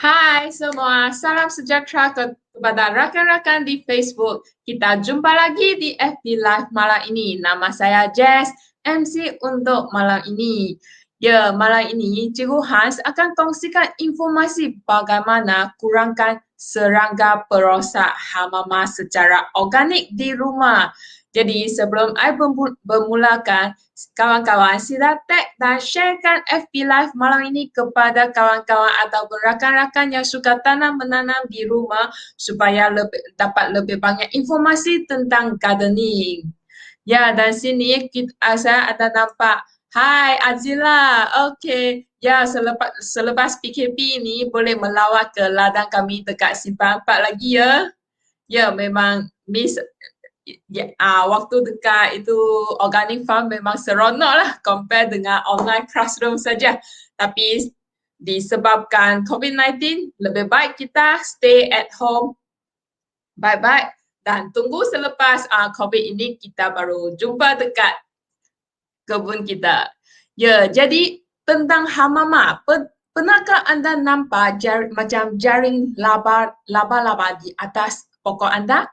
Hai semua, salam sejahtera kepada rakan-rakan di Facebook. Kita jumpa lagi di FB Live malam ini. Nama saya Jess, MC untuk malam ini. Ya, malam ini Cikgu Hans akan kongsikan informasi bagaimana kurangkan serangga perosak hama secara organik di rumah. Jadi sebelum saya bermulakan, kawan-kawan sila tag dan sharekan FB Live malam ini kepada kawan-kawan ataupun rakan-rakan yang suka tanam-menanam di rumah supaya dapat lebih banyak informasi tentang gardening. Ya, dan sini saya ada nampak. Hai Azila, okey. Ya, selepas PKP ini boleh melawat ke ladang kami dekat Simpang 4 lagi ya. Ya, memang Miss waktu dekat itu organic farm memang seronok lah compare dengan online classroom saja. Tapi disebabkan COVID-19, lebih baik kita stay at home baik-baik dan tunggu selepas COVID ini kita baru jumpa dekat kebun kita. Ya, jadi tentang hamama, pernahkah anda nampak macam jaring laba-laba di atas pokok anda?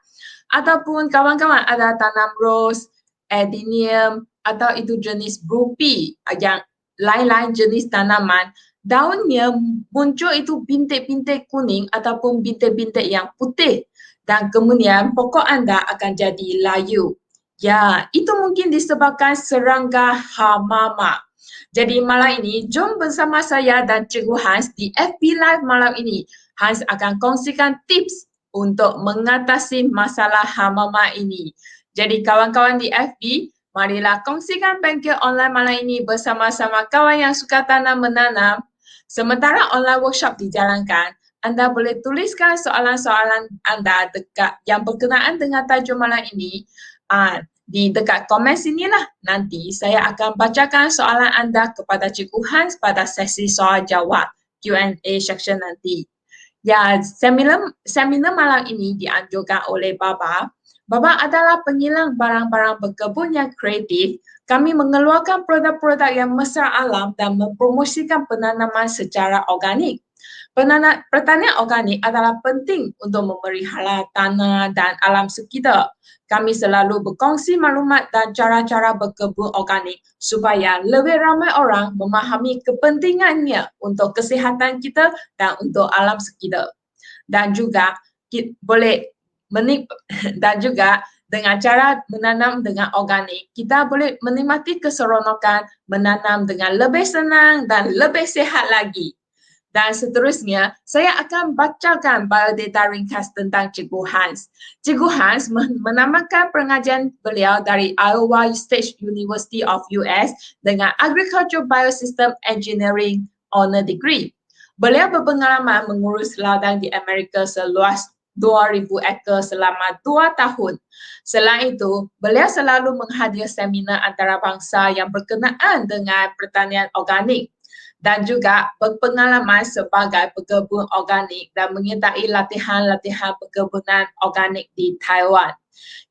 Ataupun kawan-kawan ada tanam rose, adenium atau itu jenis brupi yang lain-lain jenis tanaman, daunnya muncul itu bintik-bintik kuning ataupun bintik-bintik yang putih dan kemudian pokok anda akan jadi layu. Ya, itu mungkin disebabkan serangga hamama. Jadi malam ini, jom bersama saya dan Cikgu Hans di FB Live malam ini. Hans akan kongsikan tips untuk mengatasi masalah hamama ini. Jadi kawan-kawan di FB, marilah kongsikan bengkel online malam ini bersama-sama kawan yang suka tanam-menanam. Sementara online workshop dijalankan, anda boleh tuliskan soalan-soalan anda dekat yang berkenaan dengan tajuk malam ini di dekat komen sinilah. Nanti saya akan bacakan soalan anda kepada Cikgu Hans pada sesi soal jawab Q&A section nanti. Ya, seminar malam ini dianjurkan oleh Baba. Baba adalah pengilang barang-barang berkebun yang kreatif. Kami mengeluarkan produk-produk yang mesra alam dan mempromosikan penanaman secara organik. Pertanian organik adalah penting untuk memelihara tanah dan alam sekitar. Kami selalu berkongsi maklumat dan cara-cara berkebun organik supaya lebih ramai orang memahami kepentingannya untuk kesihatan kita dan untuk alam sekitar. Dan juga boleh dan juga dengan cara menanam dengan organik, kita boleh menikmati keseronokan menanam dengan lebih senang dan lebih sihat lagi. Dan seterusnya, saya akan bacakan biodata ringkas tentang Cikgu Hans. Cikgu Hans menamakan pengajian beliau dari Iowa State University of US dengan Agriculture Biosystem Engineering Honor Degree. Beliau berpengalaman mengurus ladang di Amerika seluas 2,000 ekar selama 2 tahun. Selain itu, beliau selalu menghadiri seminar antarabangsa yang berkenaan dengan pertanian organik dan juga berpengalaman sebagai pekebun organik dan menyertai latihan-latihan perkebunan organik di Taiwan.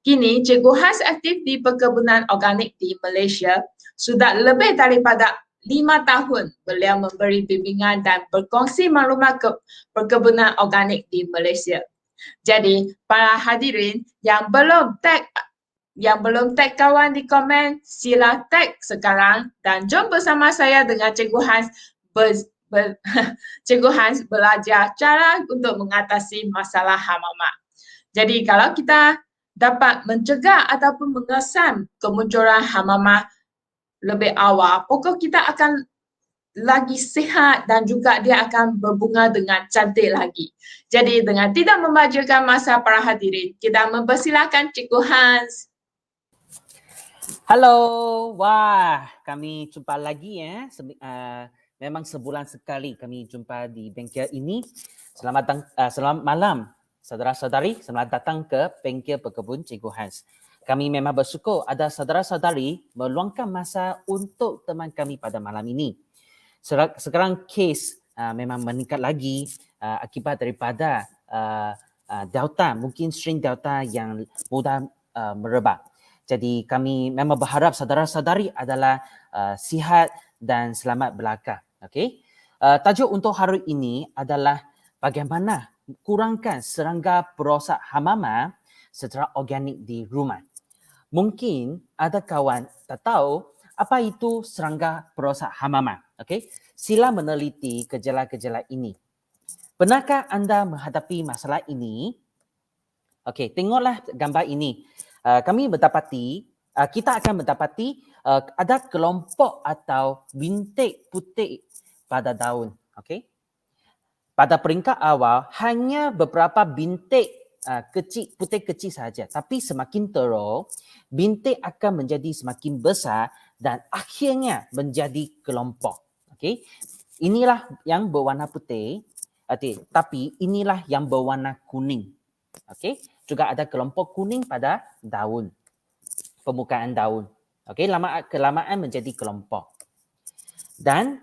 Kini, Cikgu Hans aktif di perkebunan organik di Malaysia. Sudah lebih daripada 5 tahun beliau memberi bimbingan dan berkongsi maklumat perkebunan organik di Malaysia. Jadi, para hadirin yang belum tag kawan di komen, sila tag sekarang dan jom bersama saya dengan Cikgu Hans Cikgu Hans belajar cara untuk mengatasi masalah hamama. Jadi kalau kita dapat mencegah ataupun mengesan kemunculan hamama lebih awal, pokok kita akan lagi sihat dan juga dia akan berbunga dengan cantik lagi. Jadi dengan tidak memajukan masa para hadirin, kita mempersilakan Cikgu Hans. Halo, wah, kami jumpa lagi ya. Memang sebulan sekali kami jumpa di bengkel ini. Selamat malam, saudara-saudari. Selamat datang ke bengkel Perkebun Cikgu Hans. Kami memang bersyukur ada saudara-saudari meluangkan masa untuk teman kami pada malam ini. Sekarang kes memang meningkat lagi akibat daripada Delta, mungkin strain Delta yang mudah merebak. Jadi kami memang berharap saudara-saudari adalah sihat dan selamat belaka. Okay? Tajuk untuk hari ini adalah bagaimana kurangkan serangga perosak hama secara organik di rumah. Mungkin ada kawan tak tahu apa itu serangga perosak hama. Okay? Sila meneliti gejala-gejala ini. Pernahkah anda menghadapi masalah ini? Okey, tengoklah gambar ini. Kita akan mendapati ada kelompok atau bintik putih pada daun. Okey. Pada peringkat awal hanya beberapa bintik putih kecil saja, tapi semakin teruk bintik akan menjadi semakin besar dan akhirnya menjadi kelompok. Okey. Inilah yang berwarna putih, tapi inilah yang berwarna kuning. Okey, juga ada kelompok kuning pada daun, permukaan daun. Okey, kelamaan menjadi kelompok. Dan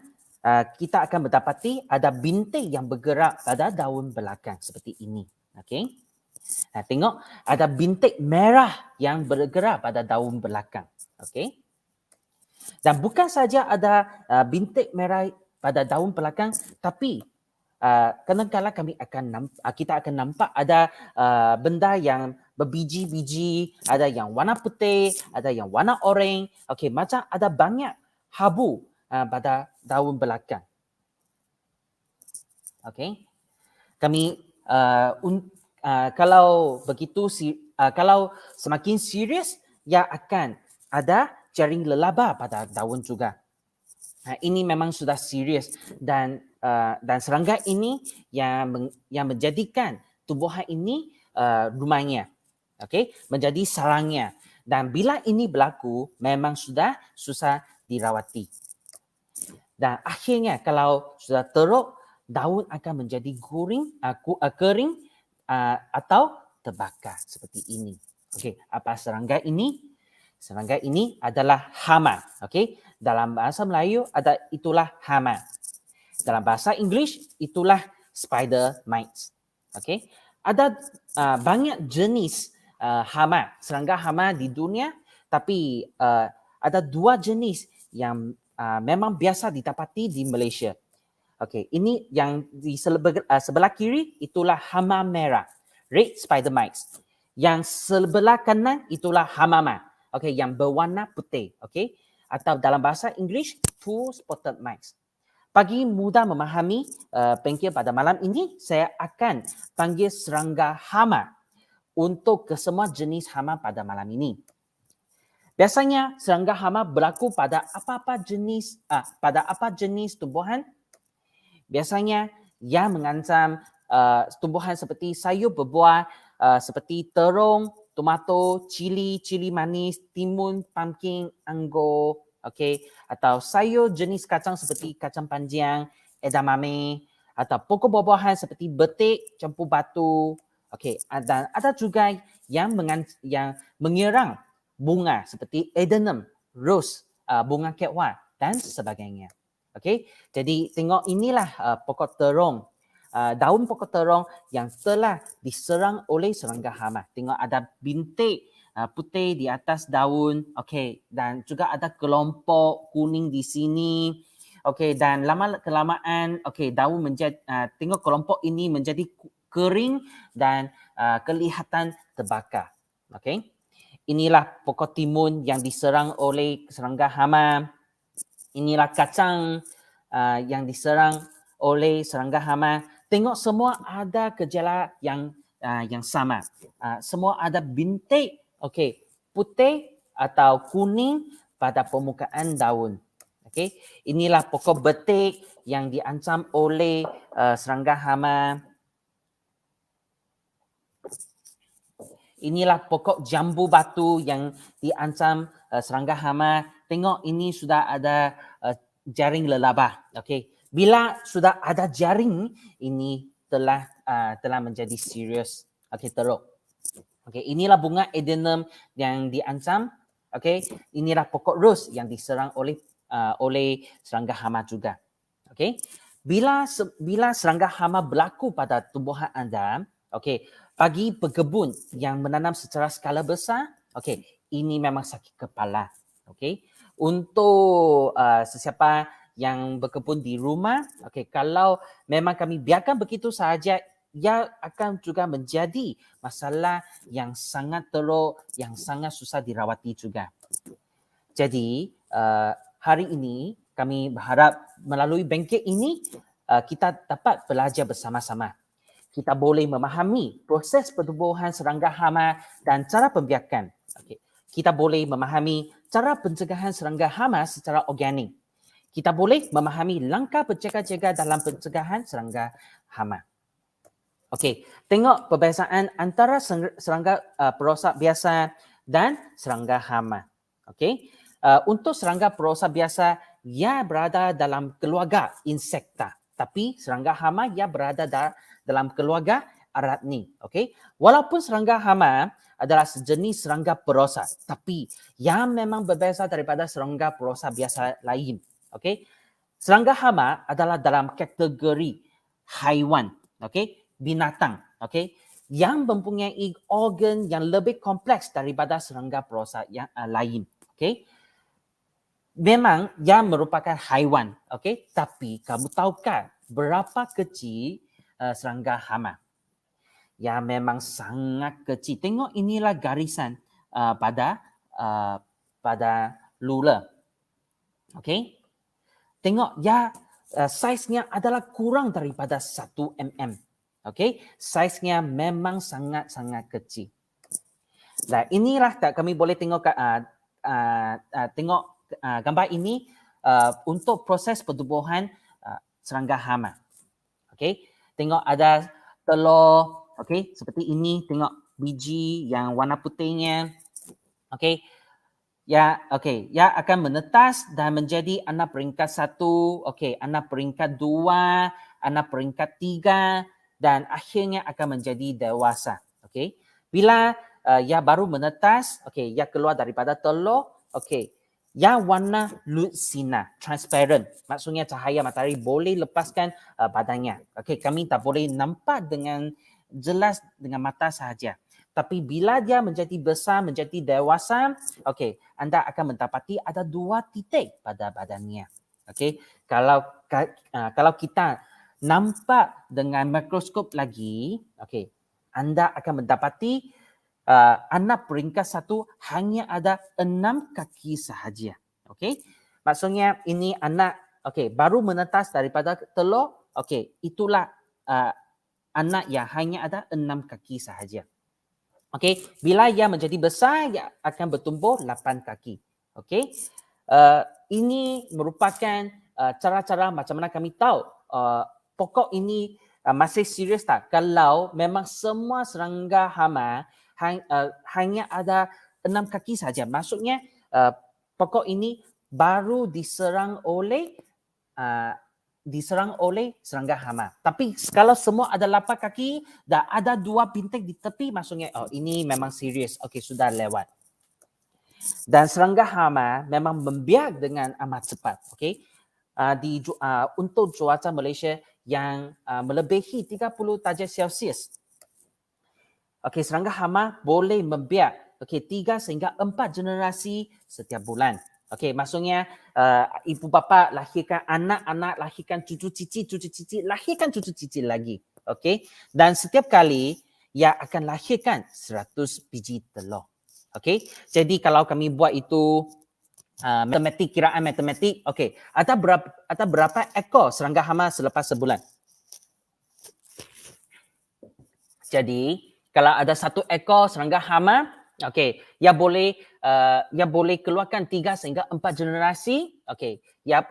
kita akan mendapati ada bintik yang bergerak pada daun belakang seperti ini. Okey. Tengok ada bintik merah yang bergerak pada daun belakang. Okey. Dan bukan saja ada bintik merah pada daun belakang, tapi kadang-kadang kita akan nampak ada benda yang berbiji-biji, ada yang warna putih, ada yang warna oranye. Okey, macam ada banyak habu pada daun belakang. Okey. Kalau begitu kalau semakin serius ia akan ada jaring lelaba pada daun juga. Ini memang sudah serius dan serangga ini yang menjadikan tumbuhan ini rumahnya, menjadi sarangnya. Dan bila ini berlaku, memang sudah susah dirawati. Dan akhirnya kalau sudah teruk, daun akan menjadi kering atau terbakar seperti ini. Apa serangga ini? Serangga ini adalah hama. Dalam bahasa Melayu itulah hama. Dalam bahasa Inggeris itulah spider mites. Ada banyak jenis serangga hama di dunia, tapi ada dua jenis yang memang biasa didapati di Malaysia. Ini yang di sebelah kiri itulah hama merah, red spider mites. Yang sebelah kanan itulah hamama. Yang berwarna putih. Atau dalam bahasa Inggeris, two spotted mites. Bagi mudah memahami pengkir pada malam ini, saya akan panggil serangga hama untuk kesemua jenis hama pada malam ini. Biasanya serangga hama berlaku pada apa jenis tumbuhan? Biasanya yang mengancam tumbuhan seperti sayur berbuah, seperti terung, tomato, cili manis, timun, pumpkin, anggur, atau sayur jenis kacang seperti kacang panjang, edamame, atau pokok buah-buahan seperti betik, campur batu, dan ada juga yang menyerang bunga seperti edenum, rose, bunga kekwa dan sebagainya. Jadi tengok inilah pokok terung. Daun pokok terung yang telah diserang oleh serangga hama. Tengok ada bintik putih di atas daun, dan juga ada kelompok kuning di sini. Dan lama-kelamaan daun tengok kelompok ini menjadi kering dan kelihatan terbakar. Inilah pokok timun yang diserang oleh serangga hama. Inilah kacang yang diserang oleh serangga hama. Tengok semua ada gejala yang sama. Semua ada bintik putih atau kuning pada permukaan daun. Inilah pokok betik yang diancam oleh serangga hama. Inilah pokok jambu batu yang diancam serangga hama. Tengok ini sudah ada jaring lelaba. Bila sudah ada jaring, ini telah menjadi serius. Teruk. Inilah bunga edenum yang diancam. Inilah pokok rose yang diserang oleh serangga hama juga. Bila serangga hama berlaku pada tumbuhan anda, bagi pekebun yang menanam secara skala besar, ini memang sakit kepala. Untuk sesiapa yang berkebun di rumah, okey, kalau memang kami biarkan begitu sahaja, ia akan juga menjadi masalah yang sangat teruk, yang sangat susah dirawati juga. Jadi, hari ini kami berharap melalui bengkel ini, kita dapat belajar bersama-sama. Kita boleh memahami proses pertubuhan serangga hama dan cara pembiakan. Okay. Kita boleh memahami cara pencegahan serangga hama secara organik. Kita boleh memahami langkah berjaga-jaga dalam pencegahan serangga hama. Okey, tengok perbezaan antara serangga perosak biasa dan serangga hama. Okey, untuk serangga perosak biasa, ia berada dalam keluarga insekta. Tapi serangga hama ia berada dalam keluarga arachnid. Okey, walaupun serangga hama adalah sejenis serangga perosak, tapi yang memang berbeza daripada serangga perosak biasa lain. Okey, serangga hama adalah dalam kategori haiwan. Okey, binatang, okey, yang mempunyai organ yang lebih kompleks daripada serangga perosak yang lain, okey. Memang ia merupakan haiwan, okey, tapi kamu tahukah berapa kecil serangga hama? Ya memang sangat kecil. Tengok inilah garisan pada lula, okey. Tengok ya saiznya adalah kurang daripada 1 mm. Okey, saiznya memang sangat-sangat kecil. Dan inilah kami boleh tengok gambar ini untuk proses pertubuhan serangga hama. Okey, tengok ada telur, okey, seperti ini, tengok biji yang warna putihnya. Okey. Ya, okey. Ya akan menetas dan menjadi anak peringkat 1, okey, anak peringkat 2, anak peringkat 3 dan akhirnya akan menjadi dewasa. Okey. Bila ia baru menetas, okey, ia keluar daripada telur, okey. Ia warna lutsina, transparent. Maksudnya cahaya matahari boleh lepaskan badannya. Okey, kami tak boleh nampak dengan jelas dengan mata sahaja. Tapi bila dia menjadi besar, menjadi dewasa, okey, anda akan mendapati ada 2 titik pada badannya. Okey, kalau kita nampak dengan mikroskop lagi, okey, anda akan mendapati anak peringkat 1 hanya ada 6 kaki sahaja. Okey, maksudnya ini anak, okey, baru menetas daripada telur, okey, itulah anak yang hanya ada 6 kaki sahaja. Okey, bila ia menjadi besar, ia akan bertumbuh 8 kaki. Okey, ini merupakan cara-cara macam mana kami tahu pokok ini masih serius tak kalau memang semua serangga hama hanya ada 6 kaki saja. Maksudnya pokok ini baru diserang oleh serangga hama. Tapi kalau semua ada 8 kaki dan ada 2 bintik di tepi, maksudnya ini memang serius. Okey, sudah lewat. Dan serangga hama memang membiak dengan amat cepat. Okey, untuk cuaca Malaysia yang melebihi 30 darjah Celsius. Okey, serangga hama boleh membiak 3 sehingga 4 generasi setiap bulan. Okey, maksudnya ibu bapa lahirkan anak-anak, lahirkan cucu cicit, lahirkan cucu cicit lagi. Okey, dan setiap kali ia akan lahirkan 100 biji telur. Okey, jadi kalau kami buat itu kiraan matematik, okey, ada berapa ekor serangga hama selepas sebulan? Jadi kalau ada 1 ekor serangga hama, okey, ia boleh keluarkan 3 sehingga 4 generasi. Okey,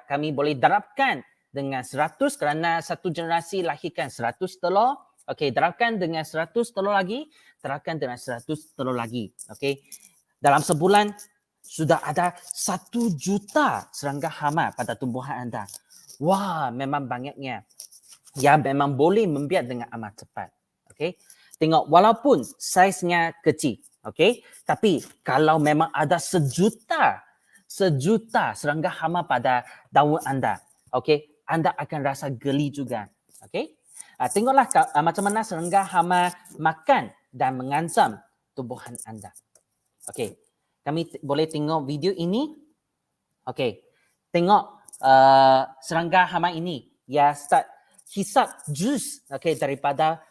kami boleh darabkan dengan 100 kerana satu generasi lahirkan 100 telur. Okey, darabkan dengan 100 telur lagi, darabkan dengan 100 telur lagi. Okey, dalam sebulan sudah ada 1 juta serangga hama pada tumbuhan anda. Wah, memang banyaknya. Ya, memang boleh membiak dengan amat cepat. Okey, tengok walaupun saiznya kecil, okey, tapi kalau memang ada sejuta serangga hama pada daun anda, okey, anda akan rasa geli juga. Okey, tengoklah macam mana serangga hama makan dan mengancam tumbuhan anda. Okey, kami boleh tengok video ini. Okey, tengok serangga hama ini ya start hisap jus daripada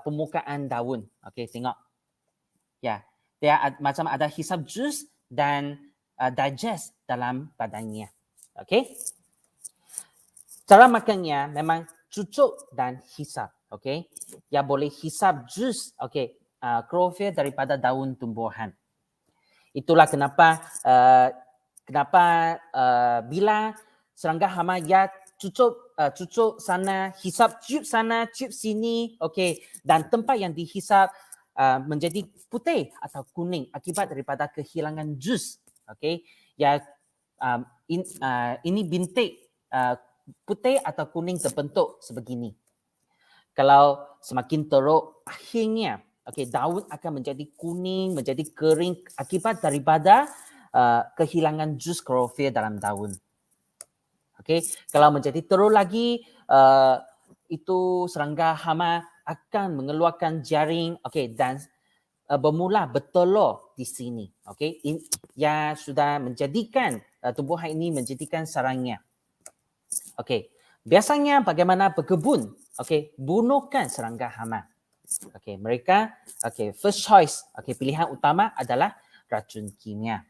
permukaan daun. Tengok. Ya, dia macam ada hisap jus dan digest dalam badannya. Cara makannya memang cucuk dan hisap. Ya boleh hisap jus klorofil daripada daun tumbuhan. Itulah kenapa bila serangga hama ya cucuk sana, hisap cium sana, cium sini, dan tempat yang dihisap menjadi putih atau kuning akibat daripada kehilangan jus. Ya ini bintik putih atau kuning terbentuk sebegini. Kalau semakin teruk, akhirnya daun akan menjadi kuning, menjadi kering akibat daripada kehilangan jus klorofil dalam daun. Kalau menjadi teruk lagi, itu serangga hama akan mengeluarkan jaring dan bermula bertelur di sini. Ya sudah menjadikan tumbuhan ini menjadikan sarangnya. Biasanya bagaimana berkebun? Bunuhkan serangga hama. Mereka first choice, pilihan utama adalah racun kimia.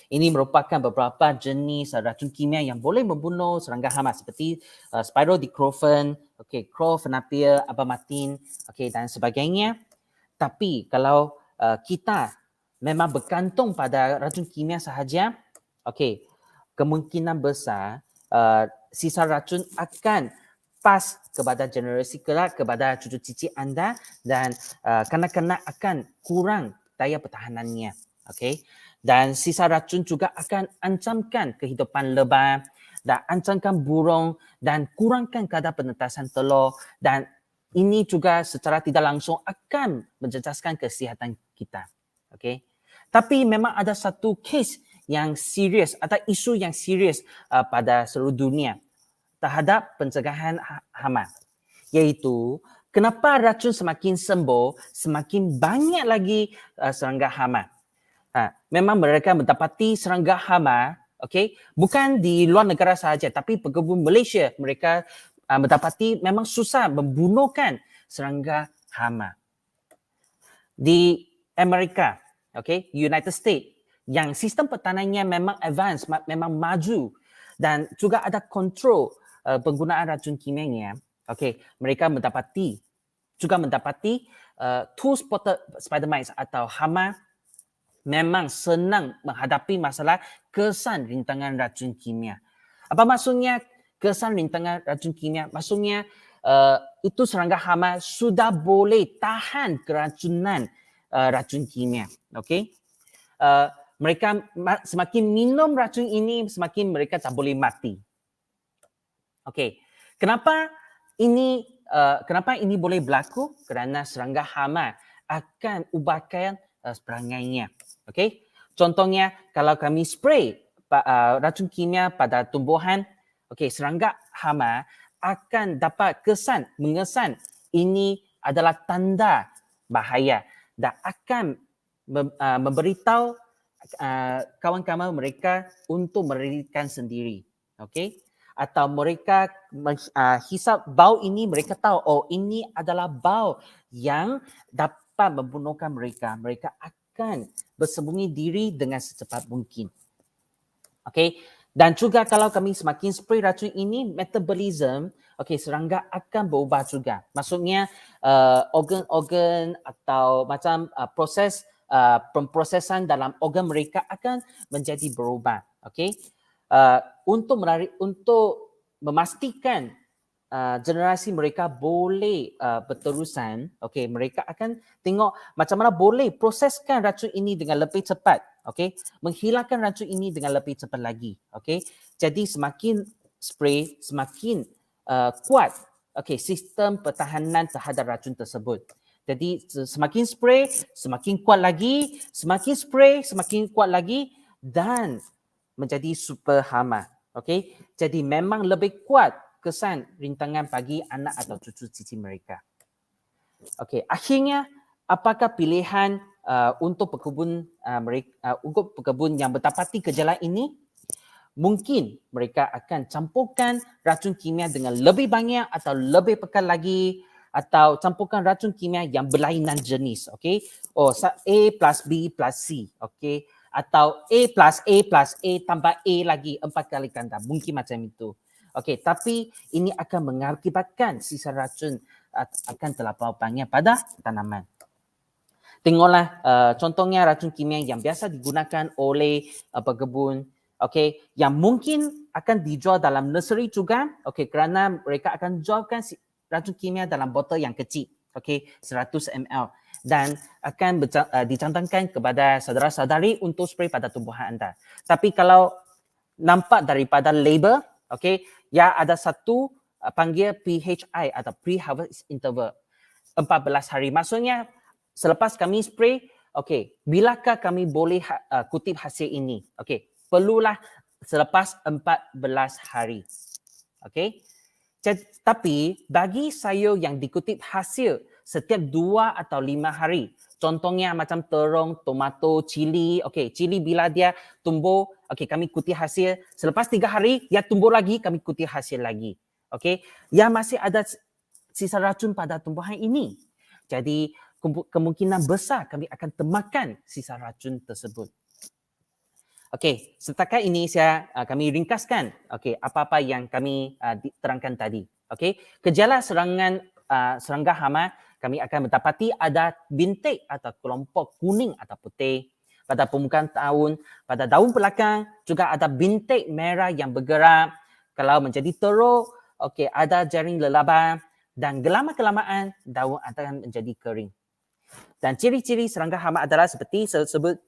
Ini merupakan beberapa jenis racun kimia yang boleh membunuh serangga hama seperti Spirodiclofenac, chlorphenaphyl, abamectin, dan sebagainya. Tapi kalau kita memang bergantung pada racun kimia sahaja, kemungkinan besar sisa racun akan pas kepada generasi kelak, kepada cucu cicit anda, dan kanak-kanak akan kurang daya pertahanannya. Dan sisa racun juga akan ancamkan kehidupan lebah dan ancamkan burung dan kurangkan kadar penetasan telur, dan ini juga secara tidak langsung akan menjejaskan kesihatan kita. Tapi memang ada satu kes yang serius atau isu yang serius pada seluruh dunia terhadap pencegahan hama, iaitu kenapa racun semakin sembuh, semakin banyak lagi serangga hama. Memang mereka mendapati serangga hama, bukan di luar negara sahaja, tapi pekebun Malaysia mereka mendapati memang susah membunuhkan serangga hama. Di Amerika, United States, yang sistem pertanannya memang advance, memang maju, dan juga ada kontrol penggunaan racun kimianya. Mereka mendapati two-spotted spider mites atau hama memang senang menghadapi masalah kesan rintangan racun kimia. Apa maksudnya kesan rintangan racun kimia? Maksudnya itu serangga hama sudah boleh tahan keracunan racun kimia. Mereka semakin minum racun ini, semakin mereka tak boleh mati. Kenapa ini boleh berlaku? Kerana serangga hama akan ubahkan perangainya. Contohnya kalau kami spray racun kimia pada tumbuhan, serangga hama akan dapat mengesan ini adalah tanda bahaya dan akan memberitahu kawan-kawan mereka untuk melarikan sendiri. Atau mereka hisap bau ini, mereka tahu ini adalah bau yang dapat membunuhkan mereka. Mereka akan bersembunyi diri dengan secepat mungkin. Dan juga kalau kami semakin spray racun ini, metabolism serangga akan berubah juga. Maksudnya organ-organ atau macam proses pemprosesan dalam organ mereka akan menjadi berubah. Untuk memastikan generasi mereka boleh berterusan, mereka akan tengok macam mana boleh proseskan racun ini dengan lebih cepat, menghilangkan racun ini dengan lebih cepat lagi. Jadi semakin spray, semakin kuat sistem pertahanan terhadap racun tersebut. Jadi semakin spray, semakin kuat lagi, semakin spray, semakin kuat lagi, dan menjadi super hama. Jadi memang lebih kuat kesan rintangan bagi anak atau cucu cicit mereka. Akhirnya apakah pilihan untuk pekebun yang mendapati gejala ini? mungkin mereka akan campurkan racun kimia dengan lebih banyak atau lebih pekat lagi, atau campurkan racun kimia yang berlainan jenis. Okay? A plus B plus C. Okay? Atau A plus A tambah A lagi 4 kali ganda. Mungkin macam itu. Okay, tapi ini akan mengakibatkan sisa racun akan terlampau banyak pada tanaman. Tengoklah contohnya racun kimia yang biasa digunakan oleh pekebun, okay, yang mungkin akan dijual dalam nursery juga, okay, kerana mereka akan jualkan racun kimia dalam botol yang kecil, okay, 100 ml, dan akan dicantangkan kepada saudara-saudari untuk spray pada tumbuhan anda. Tapi kalau nampak daripada label, okay, ya ada satu panggil PHI atau pre-harvest interval 14 hari. Maksudnya selepas kami spray, okay, bilakah kami boleh kutip hasil ini? Okay, perlulah selepas 14 hari. Okay. Tapi bagi sayur yang dikutip hasil setiap 2 atau 5 hari, contohnya macam terong, tomato, cili. Okay, cili bila dia tumbuh, okay, kami kutip hasil. Selepas 3 hari, dia tumbuh lagi, kami kutip hasil lagi. Okay, ya masih ada sisa racun pada tumbuhan ini. Jadi kemungkinan besar kami akan temakan sisa racun tersebut. Okey, setakat ini kami ringkaskan apa-apa yang kami terangkan tadi. Okey, gejala serangga hama kami akan mendapati ada bintik atau kelompok kuning atau putih pada permukaan daun, pada daun belakang juga ada bintik merah yang bergerak. Kalau menjadi teruk, ada jaring lelaba dan lama-kelamaan daun akan menjadi kering. Dan ciri-ciri serangga hama adalah seperti sebut,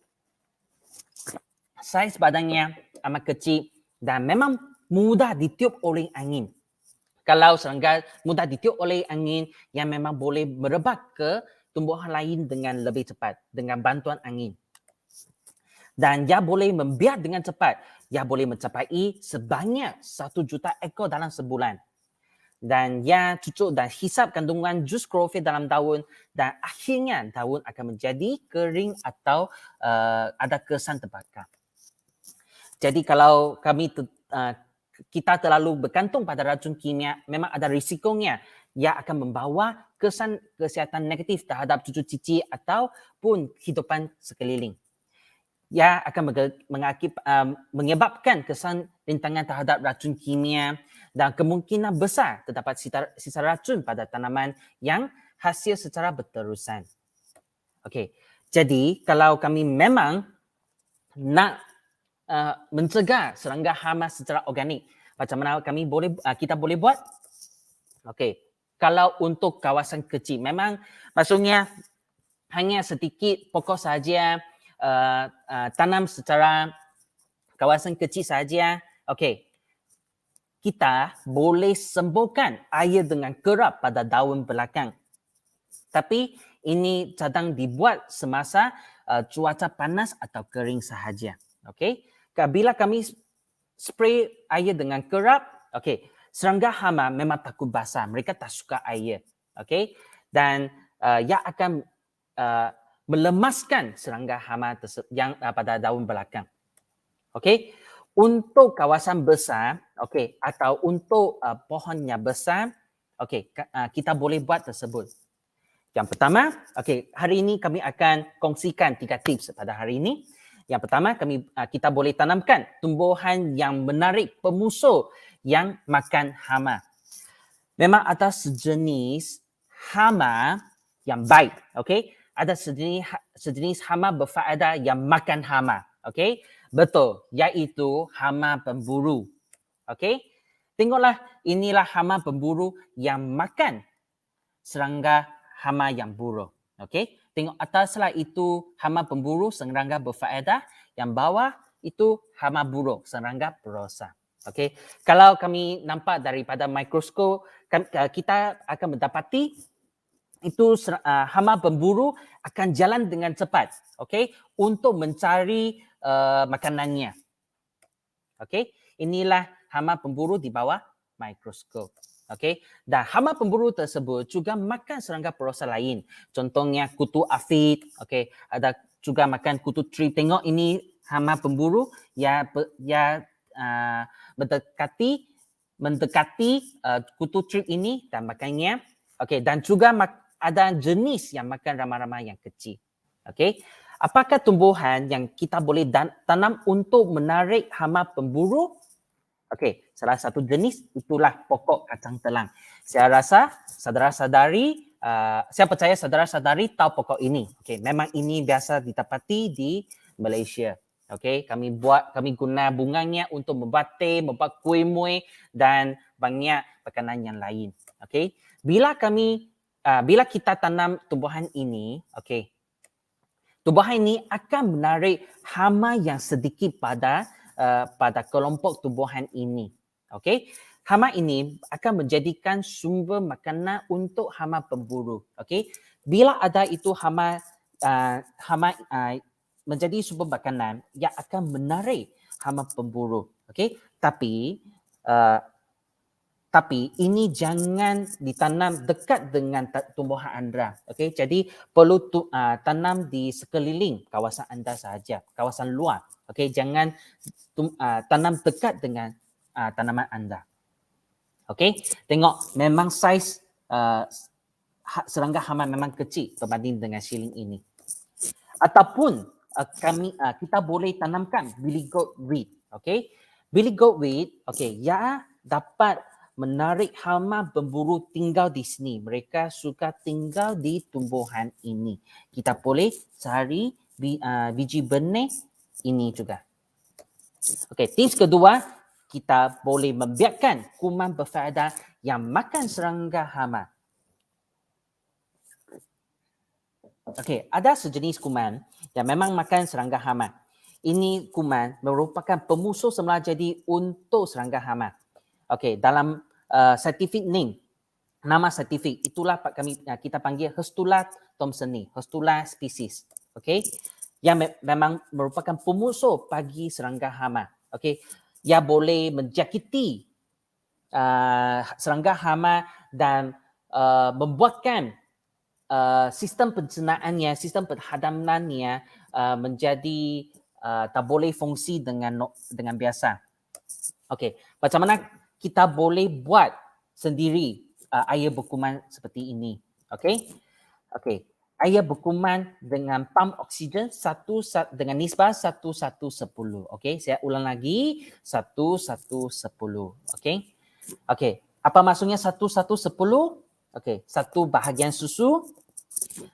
saiz badannya amat kecil dan memang mudah ditiup oleh angin. Kalau serangga mudah ditiup oleh angin, yang memang boleh merebak ke tumbuhan lain dengan lebih cepat dengan bantuan angin. Dan ia boleh membiak dengan cepat. Ia boleh mencapai sebanyak 1 juta ekor dalam sebulan. Dan ia cucuk dan hisap kandungan jus klorofil dalam daun dan akhirnya daun akan menjadi kering atau ada kesan terbakar. Jadi kalau kita terlalu bergantung pada racun kimia, memang ada risikonya. Ia akan membawa kesan kesihatan negatif terhadap cucu cici ataupun kehidupan sekeliling. Ia akan menyebabkan kesan rintangan terhadap racun kimia dan kemungkinan besar terdapat sisa racun pada tanaman yang hasil secara berterusan. Okey, jadi kalau kami memang nak mencegah serangga hama secara organik, macam mana kita boleh buat? Okey, kalau untuk kawasan kecil, memang maksudnya hanya sedikit pokok saja, tanam secara kawasan kecil saja. Okey, kita boleh sembuhkan air dengan kerap pada daun belakang. Tapi ini cadang dibuat semasa cuaca panas atau kering sahaja. Okey, bila kami spray air dengan kerap, okey, serangga hama memang takut basah. Mereka tak suka air. Okey, dan ia akan melemaskan serangga hama yang pada daun belakang. Okey, untuk kawasan besar, okey, atau untuk pohonnya besar, okey, kita boleh buat tersebut. Yang pertama, okey, hari ini kami akan kongsikan 3 tips pada hari ini. Yang pertama, kita boleh tanamkan tumbuhan yang menarik pemusuh yang makan hama. Memang ada sejenis hama yang baik, okey? Ada sejenis hama berfaedah yang makan hama, okey? Betul, iaitu hama pemburu. Okey? Tengoklah, inilah hama pemburu yang makan serangga hama yang buruk. Okey? Tengok ataslah itu hama pemburu serangga berfaedah, yang bawah itu hama buruk serangga perosak. Okey? Kalau kami nampak daripada mikroskop, kita akan mendapati itu hama pemburu akan jalan dengan cepat, okey, untuk mencari makanannya. Okey? Inilah hama pemburu di bawah mikroskop. Okey, dan hama pemburu tersebut juga makan serangga perosak lain. Contohnya kutu afid, okey, ada juga makan kutu trip. Tengok ini hama pemburu, ia mendekati kutu trip ini dan makannya. Okey, dan juga ada jenis yang makan ramai-ramai yang kecil. Okey. Apakah tumbuhan yang kita boleh tanam untuk menarik hama pemburu? Okey, salah satu jenis itulah pokok kacang telang. Saya rasa saudara-saudari, saya percaya saudara-saudari tahu pokok ini. Okey, memang ini biasa didapati di Malaysia. Okey, kami guna bunganya untuk membuat teh, membuat kuih muih dan banyak makanan yang lain. Okey, bila kita tanam tumbuhan ini, okey, tumbuhan ini akan menarik hama yang sedikit pada kelompok tumbuhan ini. Okey, hama ini akan menjadikan sumber makanan untuk hama pemburu. Okey, bila ada itu hama menjadi sumber makanan yang akan menarik hama pemburu. Okey, tapi ini jangan ditanam dekat dengan tumbuhan anda. Okey, jadi perlu tanam di sekeliling kawasan anda sahaja, kawasan luar. Okey, jangan tanam dekat dengan tanaman anda. Okey, tengok memang saiz serangga hama memang kecil berbanding dengan siling ini. Ataupun kita boleh tanamkan billy goat weed. Okey, billy goat weed, okey, ya dapat menarik hama pemburu tinggal di sini. Mereka suka tinggal di tumbuhan ini. Kita boleh cari biji benih ini juga. Okey, tips kedua, kita boleh membiarkan kuman berfaedah yang makan serangga hama. Okey, ada sejenis kuman yang memang makan serangga hama. Ini kuman merupakan pemusuh semula jadi untuk serangga hama. Okey, dalam scientific name, nama scientific itulah kita panggil Hustula thomsoni, Hustula species. Okey, yang memang merupakan pemusuh bagi serangga hama. Okey, ia boleh menjakiti serangga hama dan membuatkan sistem pencernaannya, sistem penghadamannya menjadi tak boleh fungsi dengan biasa. Okey, macam mana kita boleh buat sendiri air berkuman seperti ini? Okey, air berkuman dengan pump oksigen dengan nisbah 1:10. Okey, saya ulang lagi 1:10. Okey, apa maksudnya 1:10? Okey, 1 bahagian susu,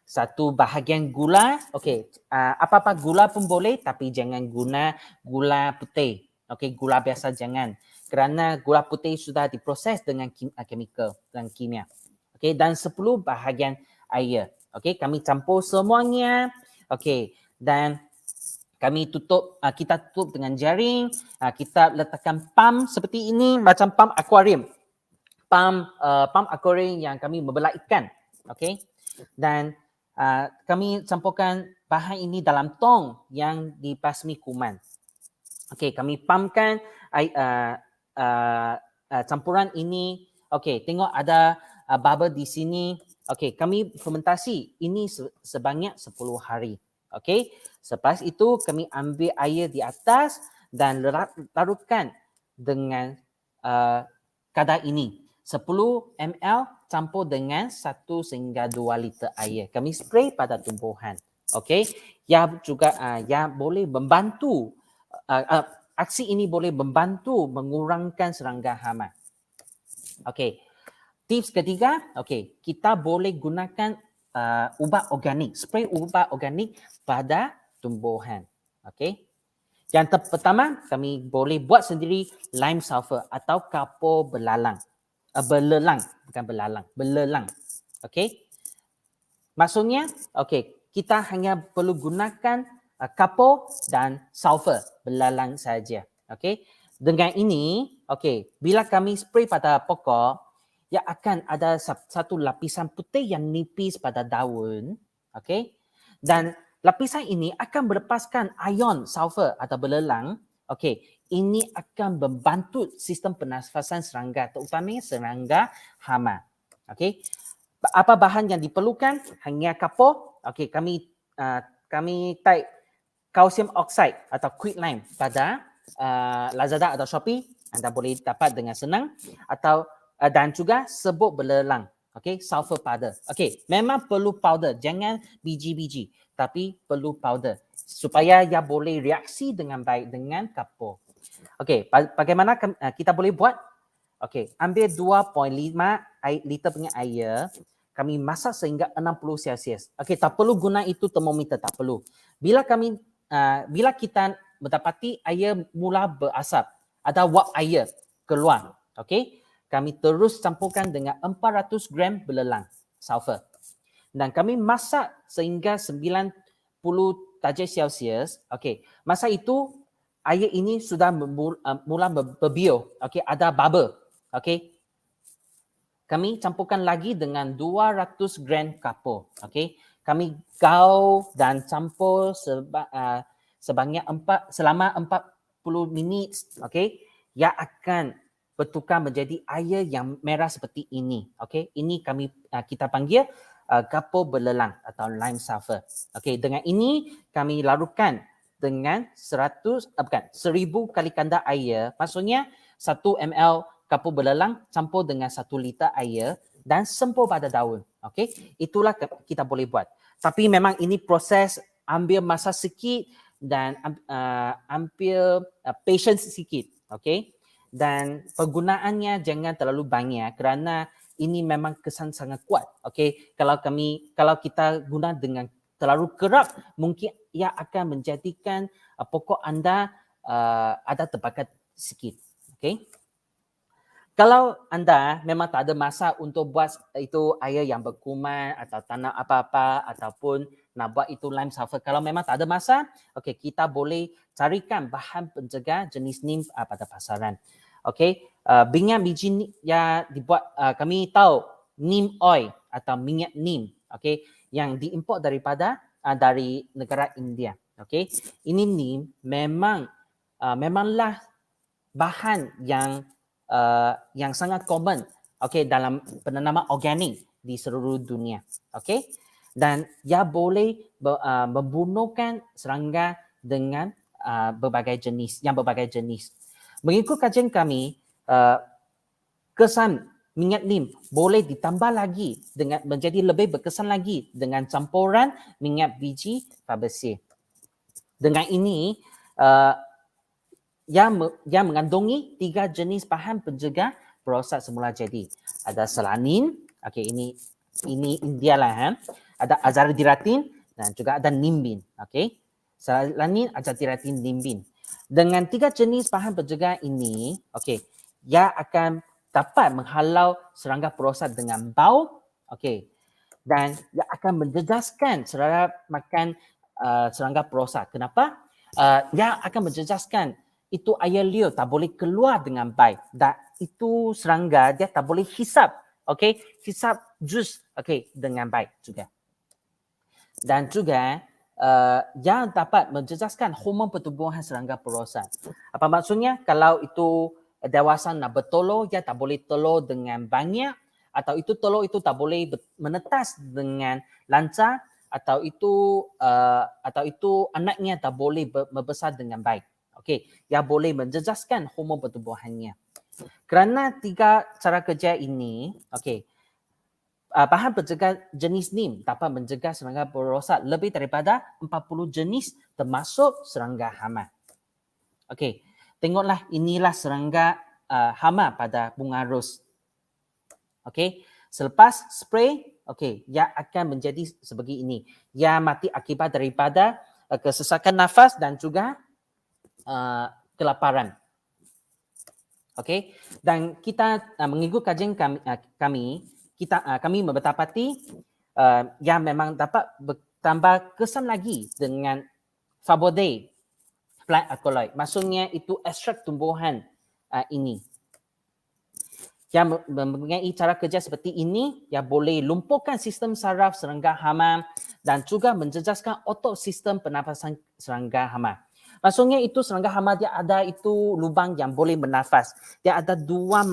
1 bahagian gula. Okey, apa-apa gula pun boleh tapi jangan guna gula putih. Okey, gula biasa jangan. Kerana gula putih sudah diproses dengan chemical dan kimia. Okey, dan 10 bahagian air. Okey, kami campur semuanya. Okey, dan kita tutup dengan jaring. Kita letakkan pump seperti ini, macam pump akuarium. Pump akuarium yang kami membelah ikan. Okey, dan kami campurkan bahan ini dalam tong yang dibasmi kuman. Okey, kami pumpkan campuran ini. Okey, tengok ada bubble di sini. Okey, kami fermentasi ini sebanyak 10 hari. Okey, selepas itu kami ambil air di atas dan larutkan dengan kadar ini. 10 ml campur dengan 1 sehingga 2 liter air. Kami spray pada tumbuhan. Okey, yang boleh membantu aksi ini boleh membantu mengurangkan serangga hama. Okey. Tips ketiga, okey, kita boleh gunakan ubat organik, spray ubat organik pada tumbuhan. Okey. Yang pertama, kami boleh buat sendiri lime sulfur atau kapur belalang. Belelang. Okey. Maksudnya, okey, kita hanya perlu gunakan kapur dan sulfur belalang saja. Okey. Dengan ini, okey, bila kami spray pada pokok, ia akan ada satu lapisan putih yang nipis pada daun. Okey. Dan lapisan ini akan melepaskan ion sulfur atau belalang. Okey, ini akan membantu sistem pernafasan serangga, terutamanya serangga hama. Okey. Apa bahan yang diperlukan? Hanya kapur. Okey, kami type calcium oxide atau quicklime pada Lazada atau Shopee, anda boleh dapat dengan senang, atau dan juga serbuk belelang. Okey, sulfur powder. Okey, memang perlu powder, jangan biji-biji, tapi perlu powder supaya ia boleh reaksi dengan baik dengan kapur. Okey, bagaimana kita boleh buat? Okey, ambil 2.5 liter punya air, kami masak sehingga 60 Celsius. Okey, tak perlu guna itu termometer, tak perlu. Bila kita mendapati air mula berasap, ada wap air keluar, okey, kami terus campurkan dengan 400 gram belelang sulfur. Dan kami masak sehingga 90 darjah Celsius. Okey, masa itu air ini sudah mula berbiur, okey, ada bubble. Okey. Kami campurkan lagi dengan 200 gram kapur. Okey. Kami gaul dan campur selama 40 minit, okey. Ia akan bertukar menjadi air yang merah seperti ini. Okey. Ini kita panggil kapur belelang atau lime sulfur. Okey, dengan ini kami larutkan dengan 1000 kali kandar air. Maksudnya 1 ml kapur belelang campur dengan 1 liter air dan sempur pada daun. Okey, itulah kita boleh buat. Tapi memang ini proses ambil masa sikit dan ambil patience sikit. Okey, dan penggunaannya jangan terlalu banyak kerana ini memang kesan sangat kuat. Okey, kalau kita guna dengan terlalu kerap, mungkin ia akan menjadikan pokok anda ada terbakar sikit. Okey. Kalau anda memang tak ada masa untuk buat itu air yang berkuman atau tanam apa-apa ataupun nak buat itu lime sulfur, kalau memang tak ada masa, okey, kita boleh carikan bahan pencegar jenis neem pada pasaran. Okey, minyak biji yang dibuat, kami tahu neem oil atau minyak neem, okey, yang diimport dari negara India. Okey, ini neem memanglah bahan yang sangat common, okey, dalam penanaman organik di seluruh dunia. Okey, dan ia boleh membunuhkan serangga dengan berbagai jenis. Mengikut kajian kami, kesan minyak neem boleh ditambah lagi dengan menjadi lebih berkesan lagi dengan campuran minyak biji fabaceae. Dengan ini, yang mengandungi 3 jenis bahan pencegar perosak semula jadi. Ada selanin, okey, ini India lah, ada azadirachtin dan juga ada nimbin. Okey, selanin, azadirachtin, nimbin. Dengan 3 jenis bahan pencegar ini, okey, ia akan dapat menghalau serangga perosak dengan bau, okey, dan ia akan menjejaskan serangga makan serangga perosak. Kenapa? Ia akan menjejaskan itu air liur tak boleh keluar dengan baik, dan itu serangga dia tak boleh hisap, okey, hisap jus, okey, dengan baik juga. Dan juga yang dapat menjejaskan hormon pertumbuhan serangga perosak. Apa maksudnya? Kalau itu dewasa nak bertelur, dia tak boleh telur dengan banyak, atau itu telur itu tak boleh menetas dengan lancar, atau itu anaknya tak boleh membesar dengan baik. Okey, ia boleh menjejaskan hormon pertumbuhannya. Kerana 3 cara kerja ini, okey, bahan pencegar jenis neem dapat mencegah serangga perosak lebih daripada 40 jenis termasuk serangga hama. Okey, tengoklah, inilah serangga hama pada bunga ros. Okey, selepas spray, okey, ia akan menjadi sebegini. Ia mati akibat daripada kesesakan nafas dan juga kelaparan. Okey, dan kita mengikut kajian kami mendapati yang memang dapat bertambah kesan lagi dengan Faboday plant alkaloid. Maksudnya itu ekstrak tumbuhan ini. Yang mempunyai cara kerja seperti ini, yang boleh lumpuhkan sistem saraf serangga hama dan juga menjejaskan otot sistem pernafasan serangga hama. Maksudnya itu serangga hama dia ada itu lubang yang boleh bernafas. Dia ada dua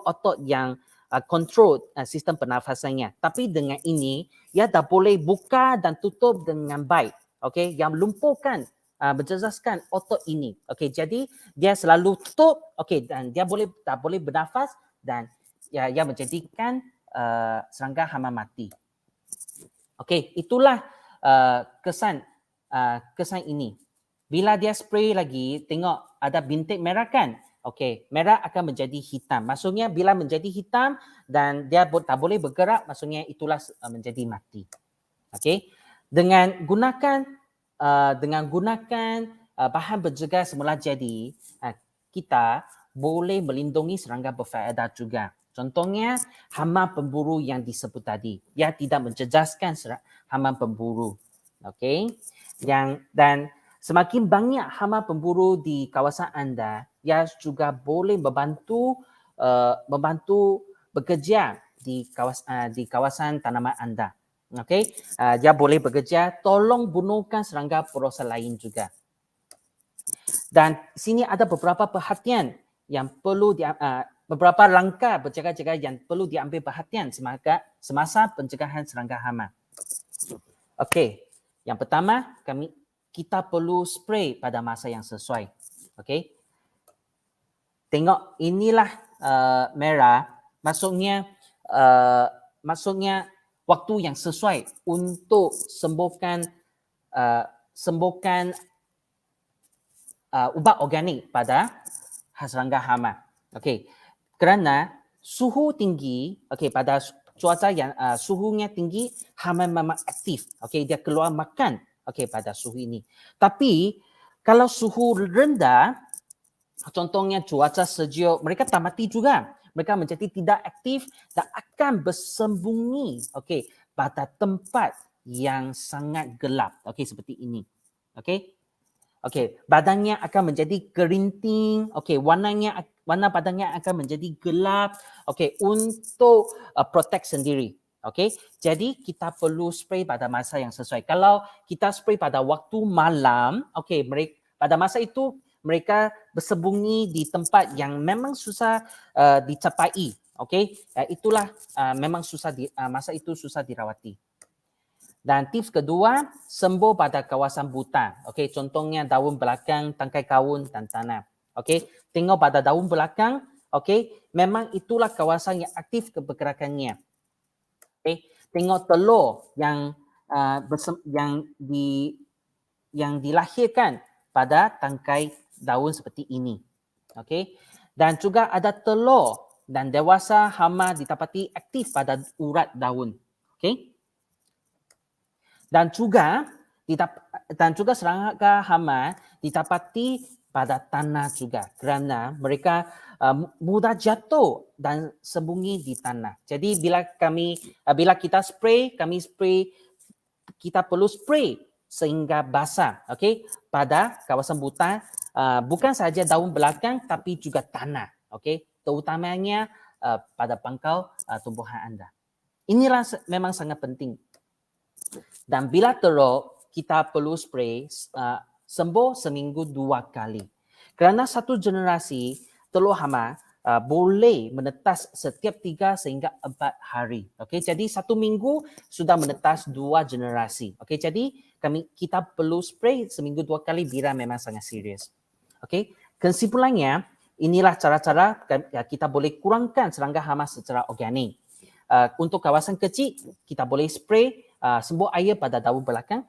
otot yang control sistem pernafasannya. Tapi dengan ini, ia dah boleh buka dan tutup dengan baik. Okey, yang lumpuhkan menjejaskan otot ini. Okey, jadi dia selalu tutup, okey, dan dia tak boleh bernafas dan ia menjadikan serangga hama mati. Okey, itulah kesan ini. Bila dia spray lagi, tengok ada bintik merah kan? Okey, merah akan menjadi hitam. Maksudnya bila menjadi hitam dan dia tak boleh bergerak, maksudnya itulah menjadi mati. Okey, dengan gunakan bahan penjaga semula jadi, kita boleh melindungi serangga berfaedah juga. Contohnya hama pemburu yang disebut tadi. Ia tidak menjejaskan hama pemburu. Okey. Dan semakin banyak hama pemburu di kawasan anda, ia juga boleh membantu bekerja di kawasan tanaman anda. Okey. Dia boleh bekerja tolong bunuhkan serangga perosa lain juga. Dan sini ada beberapa perhatian yang perlu beberapa langkah berjaga-jaga yang perlu diambil perhatian semasa pencegahan serangga hama. Okey, yang pertama kita perlu spray pada masa yang sesuai. Okey, tengok inilah merah, maksudnya waktu yang sesuai untuk sembuhkan ubat organik pada serangga hama. Okey, kerana suhu tinggi, okey, pada cuaca yang suhunya tinggi, hama memang aktif. Okey, dia keluar makan, okey, pada suhu ini. Tapi kalau suhu rendah, contohnya cuaca sejuk, mereka tak mati juga. Mereka menjadi tidak aktif dan akan bersembunyi, okey, pada tempat yang sangat gelap. Okey, seperti ini. Okey. Okey, badannya akan menjadi gerinting. Okey, warna badannya akan menjadi gelap. Okey, untuk protect sendiri. Okey, jadi kita perlu spray pada masa yang sesuai. Kalau kita spray pada waktu malam, okey, pada masa itu mereka bersembunyi di tempat yang memang susah dicapai. Okey, itulah memang masa itu susah dirawati. Dan tips kedua, sembuh pada kawasan buta. Okey, contohnya daun belakang, tangkai kaun dan tanah. Okey, tengok pada daun belakang, okey, memang itulah kawasan yang aktif pergerakannya. Okey, tengok telur yang dilahirkan pada tangkai daun seperti ini. Okey, dan juga ada telur dan dewasa hama didapati aktif pada urat daun. Okey. Dan juga serangga hama didapati pada tanah juga kerana mereka mudah jatuh dan sembunyi di tanah. Jadi bila kita spray, kita perlu spray sehingga basah, okey, pada kawasan buta, bukan saja daun belakang tapi juga tanah, okey, terutamanya pada pangkal tumbuhan anda. Inilah memang sangat penting. Dan bila teruk, kita perlu spray sembuh seminggu 2 kali. Kerana satu generasi telur hama boleh menetas setiap 3 sehingga 4 hari. Okey, jadi 1 minggu sudah menetas 2 generasi. Okey, jadi kita perlu spray seminggu 2 kali bila memang sangat serius. Okey, kesimpulannya inilah cara-cara kita boleh kurangkan serangga hama secara organik. Untuk kawasan kecil, kita boleh spray sembuh air pada daun belakang.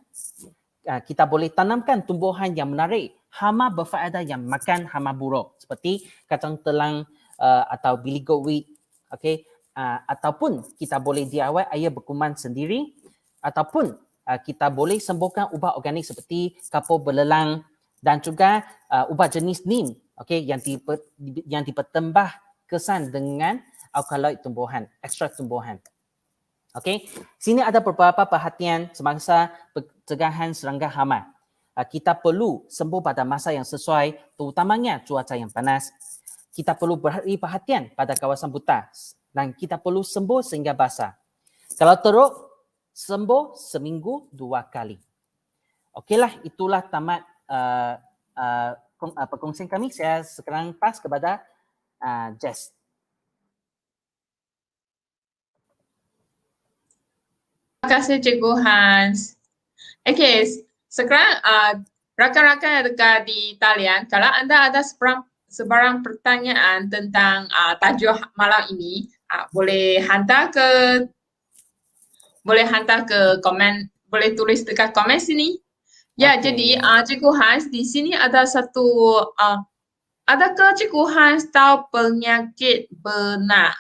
Kita boleh tanamkan tumbuhan yang menarik hama berfaedah yang makan hama buruk seperti kacang telang atau billy goat weed. Okay? Ataupun kita boleh DIY air berkuman sendiri ataupun kita boleh sembuhkan ubat organik seperti kapur belelang dan juga ubat jenis neem, okay, yang dipertambah kesan dengan alkaloid tumbuhan, ekstrak tumbuhan. Okey, sini ada beberapa perhatian semasa pencegahan serangga hama. Kita perlu sembuh pada masa yang sesuai, terutamanya cuaca yang panas. Kita perlu beri perhatian pada kawasan buta dan kita perlu sembuh sehingga basah. Kalau teruk, sembuh seminggu 2 kali. Okeylah, itulah tamat perkongsian kami. Saya sekarang pas kepada Jess. Terima kasih Cikgu Hans. Okey, sekarang rakan-rakan yang dekat di talian, kalau anda ada sebarang pertanyaan tentang tajuk malam ini, boleh hantar ke komen, boleh tulis dekat komen sini. Ya, Okey. jadi Cikgu Hans, di sini ada satu, adakah Cikgu Hans tahu penyakit benak?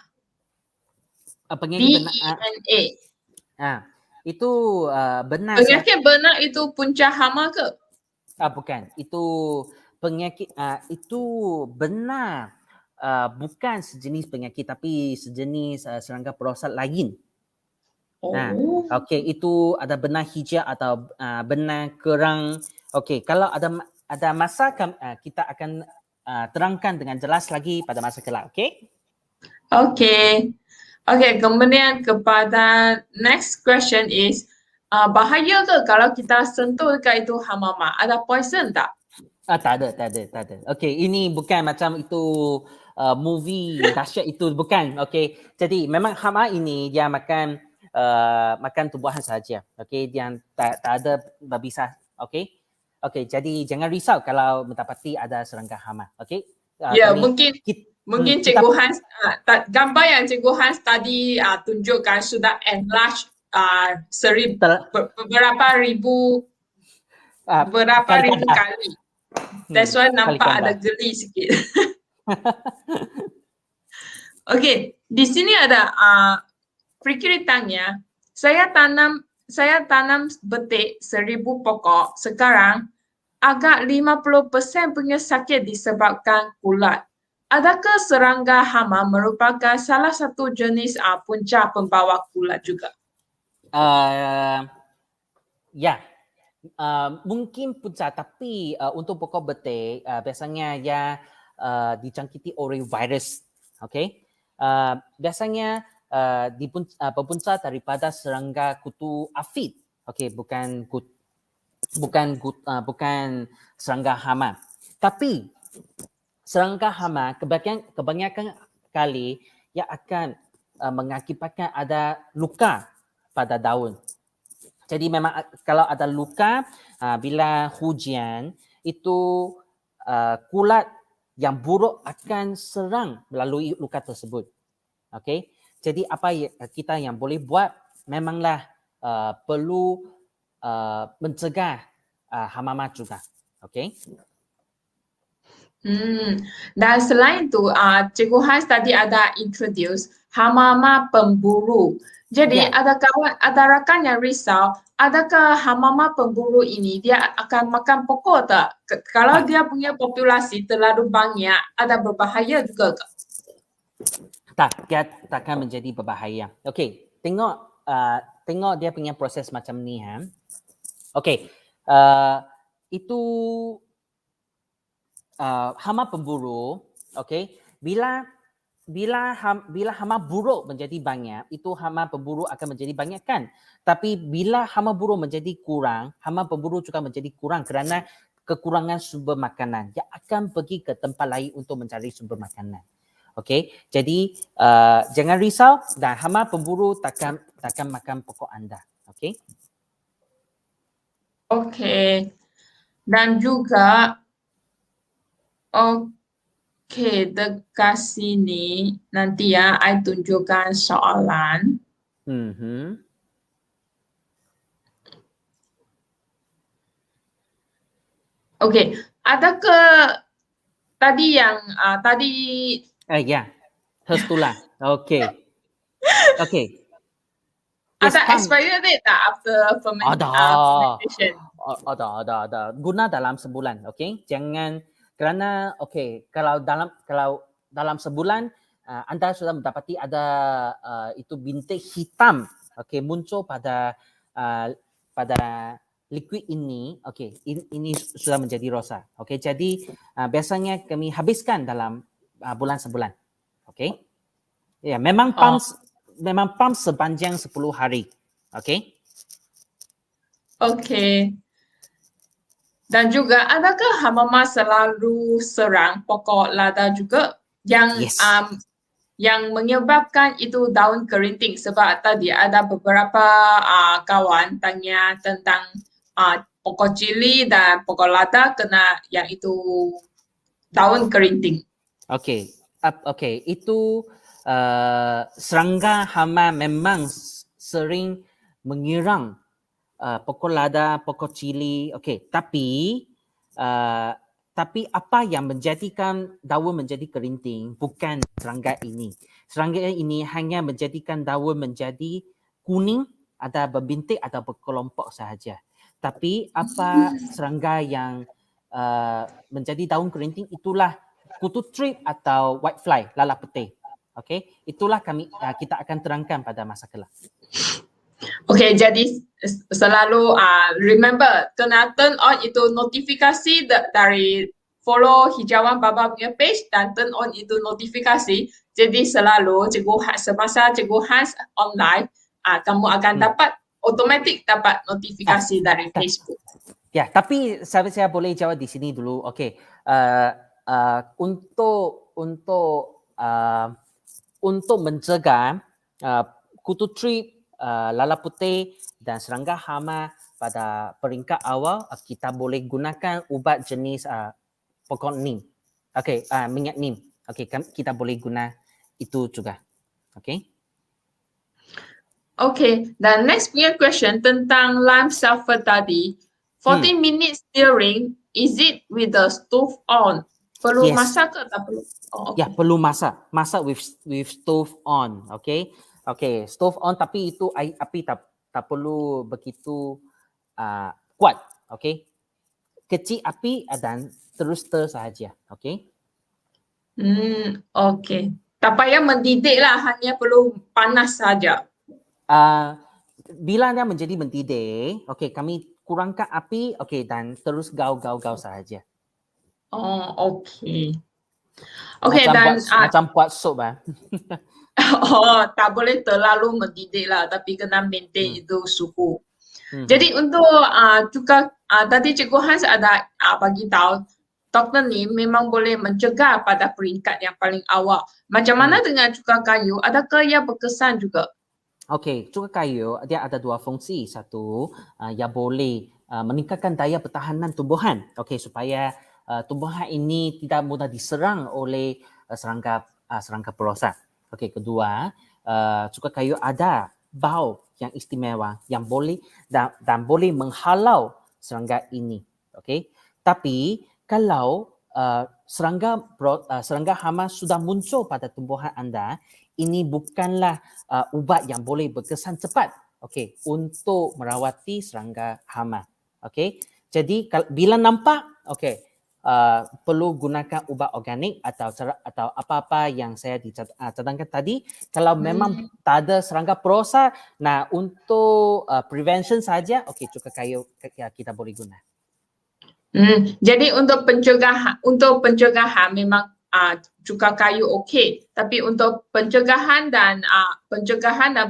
Penyakit benak BENA. itu benar Penyakit benak itu punca hama ke? bukan. Itu penyakit itu benar bukan sejenis penyakit tapi sejenis serangga prostat lain. Oh. Okey, itu ada benar hijau atau benar kerang. Okey, kalau ada masa kita akan terangkan dengan jelas lagi pada masa kelak, okey? Okay. Okay, kemudian kepada next question is, bahaya ke kalau kita sentuh dekat itu hama-hama? Ada poison tak? Tak ada. Okey, ini bukan macam itu movie dahsyat itu, bukan. Okey, jadi memang hama ini dia makan tumbuhan saja. Okey, dia tak ada babi sah. Okey. Okey, jadi jangan risau kalau mendapati ada serangga hama. Okey. Ya, mungkin kita Cikgu Hans, gambar yang Cikgu Hans tadi tunjukkan sudah enlarge beberapa ribu kali. That's why nampak ada geli sikit. Okay, di sini ada perkiraannya. Saya tanam betik 1,000 pokok. Sekarang agak 50% punya sakit disebabkan kulat. Adakah serangga hama merupakan salah satu jenis punca pembawa kulat juga? Ya, mungkin punca, tapi untuk pokok betik biasanya ia dijangkiti oleh virus. Okey. Biasanya berpunca daripada serangga kutu afid. Okey, bukan serangga hama. Tapi serangga hama kebanyakan kali ia akan mengakibatkan ada luka pada daun. Jadi memang kalau ada luka bila hujan itu kulat yang buruk akan serang melalui luka tersebut. Okey. Jadi apa kita yang boleh buat memanglah perlu mencegah hama-hama juga. Okey. Dan selain itu, Cikgu Hans tadi ada introduce hama-hama pemburu. Jadi ada rakan yang risau, adakah hama-hama pemburu ini dia akan makan pokok tak? Kalau dia punya populasi terlalu banyak, ada berbahaya juga ke? Tak, dia takkan menjadi berbahaya. Okey, tengok dia punya proses macam ni. Okey, itu hama pemburu, okey, bila hama buruk menjadi banyak, itu hama pemburu akan menjadi banyak kan. Tapi bila hama buruk menjadi kurang, hama pemburu juga menjadi kurang kerana kekurangan sumber makanan. Dia akan pergi ke tempat lain untuk mencari sumber makanan. Okey, jadi jangan risau dan hama pemburu takkan makan pokok anda. Okey. Okey. Dan juga Okey, dekat sini nanti ya, I tunjukkan soalan. Okey, adakah tadi yang Ya, Hustula. Okey. Ada expiry date tak after fermentation? Ada. Guna dalam sebulan, okey. Jangan kerana kalau dalam sebulan anda sudah mendapati ada itu bintik hitam muncul pada liquid ini, ini sudah menjadi rosa. Jadi biasanya kami habiskan dalam bulan sebulan. Ya, memang pump sepanjang 10 hari. Okey. Dan juga adakah hama-hama selalu serang pokok lada juga yang menyebabkan itu daun kerinting? Sebab tadi ada beberapa kawan tanya tentang pokok cili dan pokok lada kena yang itu daun kerinting. Okey. Okey, itu serangga hama memang sering menyerang pokok lada, pokok cili. Okey, tapi apa yang menjadikan daun menjadi kerinting bukan serangga ini. Serangga ini hanya menjadikan daun menjadi kuning, ada berbintik atau berkelompok sahaja. Tapi apa serangga yang menjadi daun kerinting itulah kutu trip atau whitefly, lalat putih. Okey, itulah kita akan terangkan pada masa kelak. Okay, jadi selalu remember kena turn on itu notifikasi dari follow hijauan Baba punya page dan turn on itu notifikasi. Jadi selalu semasa Cikgu Hans online, kamu akan dapat automatic dapat notifikasi dari Facebook. Ya, tapi saya boleh jawab di sini dulu. Okey, untuk mencegah kutu trip, lalat putih dan serangga hama pada peringkat awal, kita boleh gunakan ubat jenis pokok neem. Okey, minyak neem. Okey, kita boleh guna itu juga. Okey. Okay, dan next punya question tentang lime sulfur tadi. 40 minutes stirring, is it with the stove on? Perlu masak ke tak perlu? Oh, okay. Ya, perlu masak. Masak with stove on. Okay. Okay, stove on tapi itu api tak perlu begitu kuat. Okay. Kecil api dan terus stir sahaja. Okay. Okay. Tak payah mendidih lah, hanya perlu panas saja. Bila dia menjadi mendidih, okay, kami kurangkan api, okay, dan terus gaul sahaja. Oh, okay. Okay, macam buat sup tak boleh terlalu mendidih lah, tapi kena maintain itu suhu. Jadi untuk juga tadi Cikgu Hans ada bagi tahu Dr. Neem memang boleh mencegah pada peringkat yang paling awal. Macam mana dengan cuka kayu? Adakah ia berkesan juga? Okey, cuka kayu dia ada dua fungsi. Satu, yang boleh meningkatkan daya pertahanan tumbuhan. Okey, supaya tumbuhan ini tidak mudah diserang oleh serangga perosak. Okey, kedua, cuka kayu ada bau yang istimewa yang boleh dan boleh menghalau serangga ini. Okey, tapi kalau serangga hama sudah muncul pada tumbuhan anda, ini bukanlah ubat yang boleh berkesan cepat, okey, untuk merawati serangga hama. Okey, jadi bila nampak, okey, perlu gunakan ubat organik atau apa-apa yang saya cadangkan tadi. Kalau memang tak ada serangga perosak, nah untuk prevention saja, okey, cuka kayu kita boleh guna. Jadi untuk pencegahan memang cuka kayu okey, tapi untuk pencegahan dan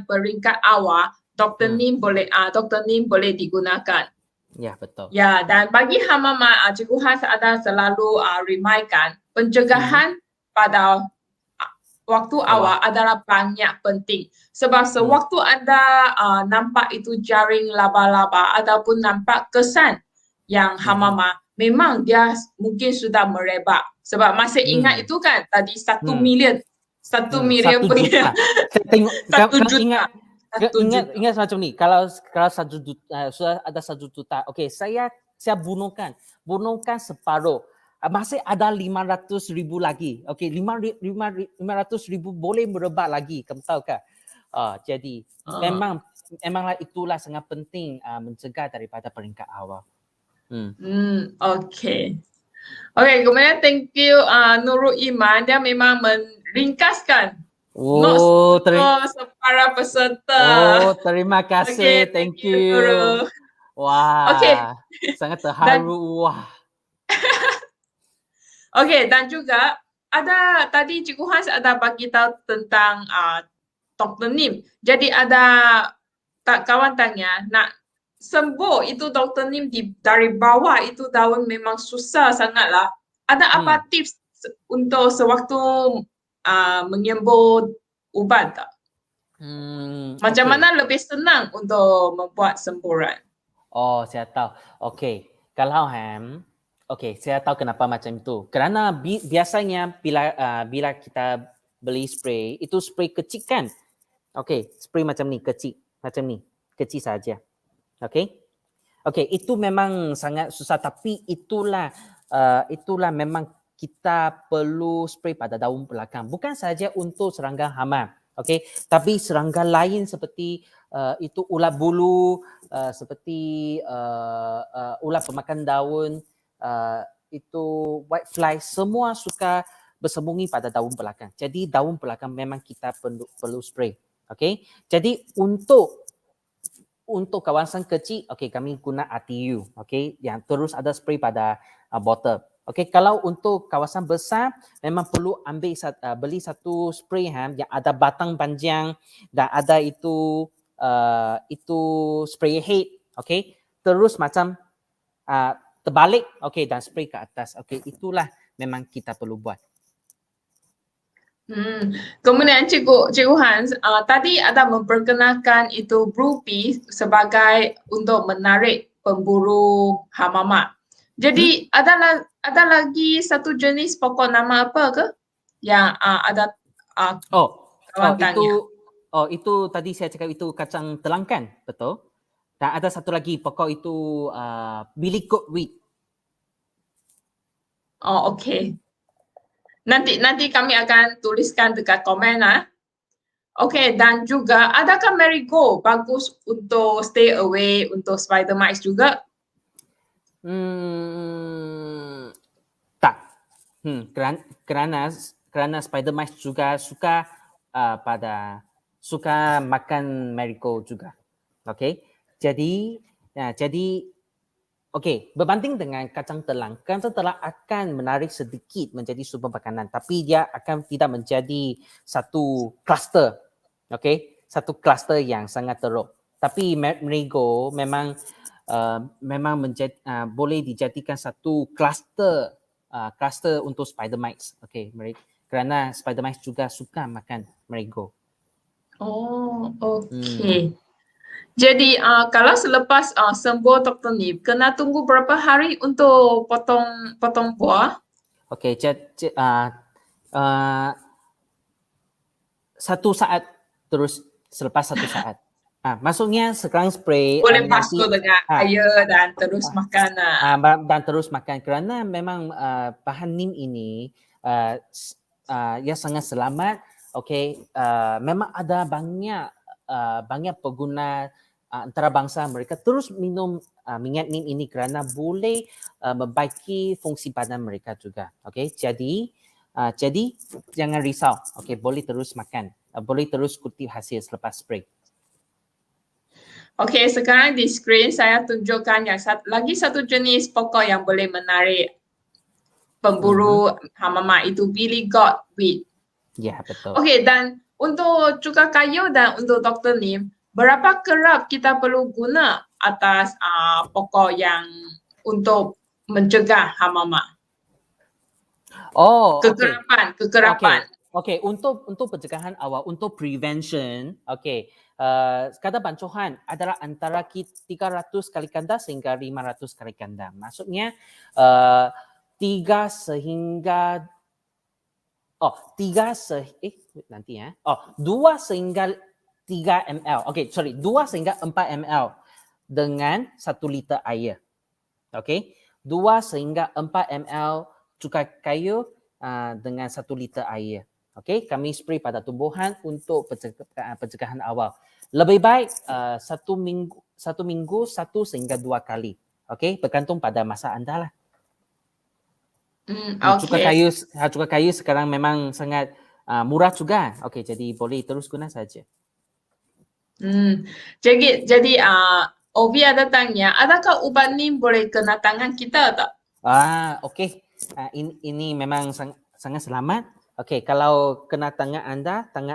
peringkat awal Dr. Neem boleh digunakan. Ya, betul. Ya, dan bagi hama Cikgu Hans ada selalu remindkan pencegahan pada waktu awal adalah banyak penting. Sebab sewaktu anda nampak itu jaring laba-laba ataupun nampak kesan yang hama memang dia mungkin sudah merebak. Sebab masih ingat itu kan tadi 1 million. 1 million punya. 1 juta. Ingat macam ni. Kalau 1 juta, sudah ada 1 juta. Okey, saya bunuhkan separuh. Masih ada 500,000 lagi. Okey, 500,000 boleh merebak lagi. Kamu tahu kan? Jadi memanglah itulah sangat penting mencegah daripada peringkat awal. Okay. Okay, kemudian thank you Nurul Iman. Dia memang meringkaskan notes para peserta. Terima kasih. Okay, thank you. Nurul. Wah, okay. Sangat terharu. Wah. Okay, dan juga ada tadi Cikgu Hans ada bagi tahu tentang Dr. Neem. Jadi ada kawan tanya, nak sembuh itu Dr. Neem dari bawah itu daun memang susah sangatlah. Ada apa tips untuk sewaktu menyembuh ubat tak? Macam mana lebih senang untuk membuat semburan? Oh, saya tahu. Okey, kalau okey, saya tahu kenapa macam itu. Kerana biasanya bila kita beli spray, itu spray kecil kan? Okey, spray macam ni, kecil. Macam ni, kecil saja. Okey? Okey, itu memang sangat susah, tapi itulah memang kita perlu spray pada daun belakang. Bukan saja untuk serangga hama, okey, tapi serangga lain seperti itu ulat bulu, seperti ulat pemakan daun, itu whitefly, semua suka bersembunyi pada daun belakang. Jadi daun belakang memang kita perlu spray. Okey. Jadi untuk kawasan kecil, okey, kami guna RTU, okey, yang terus ada spray pada botol. Okey, kalau untuk kawasan besar, memang perlu beli satu spray yang ada batang panjang dan ada itu spray head, okey, terus macam terbalik, okey, dan spray ke atas. Okey, itulah memang kita perlu buat. Kemudian Cikgu Hans tadi ada memperkenalkan itu Blue Bee sebagai untuk menarik pemburu hama. Jadi ada lagi satu jenis pokok nama apa ke yang ada kawatannya? Itu tadi saya cakap itu kacang telangkan, betul? Dan ada satu lagi pokok itu billy goat weed. Oh, okey. Nanti kami akan tuliskan dekat komen Okey, dan juga adakah marigold bagus untuk stay away untuk spider mites juga? Tak. Kerana spider mites juga suka makan marigold juga. Okey. Jadi okey, berbanding dengan kacang telang akan menarik sedikit menjadi sumber makanan, tapi dia akan tidak menjadi satu kluster. Okey, satu kluster yang sangat teruk. Tapi marigold memang boleh dijadikan satu kluster untuk spider mites. Okey, kerana spider mites juga suka makan marigold. Oh, okey. Jadi kalau selepas sembuh Dr. Nip, kena tunggu berapa hari untuk potong buah? Okey, satu saat terus selepas satu saat. Maksudnya sekarang spray Boleh nanti basuh dengan air dan terus makan. dan terus makan kerana memang bahan neem ini ia sangat selamat. Okey, memang ada banyak pengguna antarabangsa mereka terus minum minyak neem ini kerana boleh membaiki fungsi badan mereka juga. Okey, jadi jangan risau. Okey, boleh terus makan. Boleh terus kutip hasil selepas spray. Okey, sekarang di skrin saya tunjukkan lagi satu jenis pokok yang boleh menarik pemburu hama itu billy goat weed. Ya, betul. Okey, dan untuk cuka kayu dan untuk Dr. Nim, berapa kerap kita perlu guna atas pokok yang untuk mencegah hama? Kekerapan. Okey, untuk pencegahan awal, untuk prevention, okey, kadar bancuhan adalah antara 300 kali ganda sehingga 500 kali ganda. Maksudnya 2 sehingga 3 ml. Okey, 2 sehingga 4 ml dengan 1 liter air. Okey, 2 sehingga 4 ml cuka kayu dengan 1 liter air. Okey, kami spray pada tumbuhan untuk pencegahan awal. Lebih baik 1 minggu 1 sehingga 2 kali. Okey, bergantung pada masa anda lah. Cuka kayu sekarang memang sangat murah juga. Okey, jadi boleh terus guna saja. Jadi Ovi ada tanya, adakah ubat neem boleh kena tangan kita tak? Okey. Ini memang sangat selamat. Okey, kalau kena tangan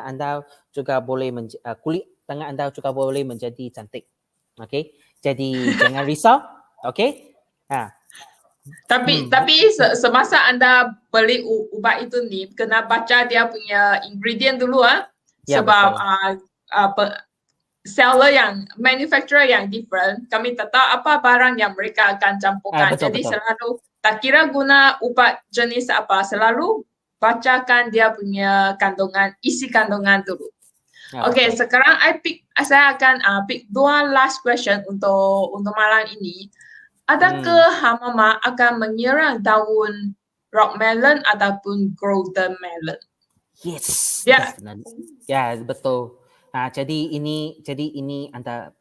anda juga boleh kulit tangan anda juga boleh menjadi cantik. Okey. Jadi jangan risau. Okey. Tapi semasa anda beli ubat itu ni, kena baca dia punya ingredient dulu Ya, sebab seller yang manufacturer yang different, kami tak tahu apa barang yang mereka akan campurkan. Betul, Jadi betul. selalu tak kira guna ubat jenis apa, selalu bacakan dia punya kandungan, isi kandungan dulu. Okay, Betul. sekarang saya akan pick dua last question untuk malam ini. Adakah Hamama akan menyerang daun rock melon ataupun golden melon? Yes, Ya. definitely. Ya, betul. Nah, jadi ini Anda